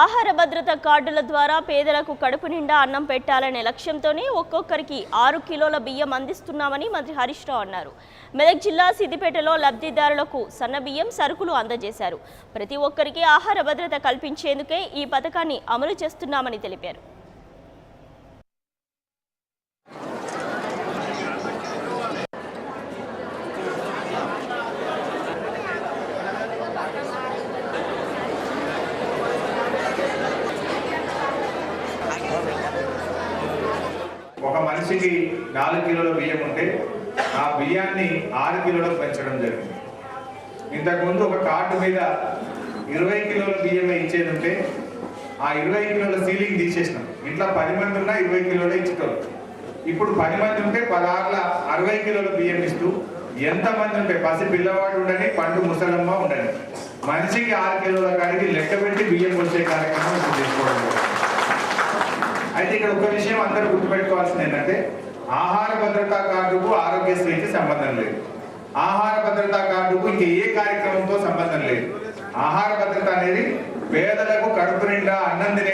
ఆహార భద్రత కార్డుల ద్వారా పేదలకు కడుపు నిండా అన్నం పెట్టాలనే లక్ష్యంతోనే ఒక్కొక్కరికి 6 కిలోల బియ్యం అందిస్తున్నామని మంత్రి హరీష్ రావు అన్నారు. మెదక్ జిల్లా సిద్దిపేటలో లబ్ధిదారులకు సన్న బియ్యం సరుకులు అందజేశారు. ప్రతి ఒక్కరికి ఆహార భద్రత కల్పించేందుకే ఈ పథకాన్ని అమలు చేస్తున్నామని తెలిపారు. ఒక మనిషికి 4 కిలోల బియ్యం ఉంటే ఆ బియ్యాన్ని 6 కిలోలకు పెంచడం జరిగింది. ఇంతకుముందు ఒక కార్డు మీద 20 కిలోల బియ్యమే ఇచ్చేది ఉంటే ఆ 20 కిలోల సీలింగ్ తీసేసినాం. ఇంట్లో 10 మంది ఉన్నా 20 కిలోలే ఇచ్చేటోళ్ళు. ఇప్పుడు 10 మంది ఉంటే 16ల 60 కిలోల బియ్యం ఇస్తూ ఎంతమంది ఉంటే పసి పిల్లవాడు ఉండని పండు ముసలమ్మ ఉండని మనిషికి 6 కిలోల కాడికి లెక్క పెట్టి బియ్యం వచ్చే కార్యక్రమం ఇప్పుడు చేసుకోవడం. అయితే ఇక్కడ ఒక విషయం అందరూ గుర్తుపెట్టుకోవాల్సింది ఏంటంటే ఆహార భద్రతా కార్డుకు ఆరోగ్యశ్రీకి సంబంధం లేదు. ఆహార భద్రతా కార్డుకు ఇంక ఏ కార్యక్రమంతో సంబంధం లేదు. ఆహార భద్రత అనేది పేదలకు కడుపు నిండా అన్నం తినే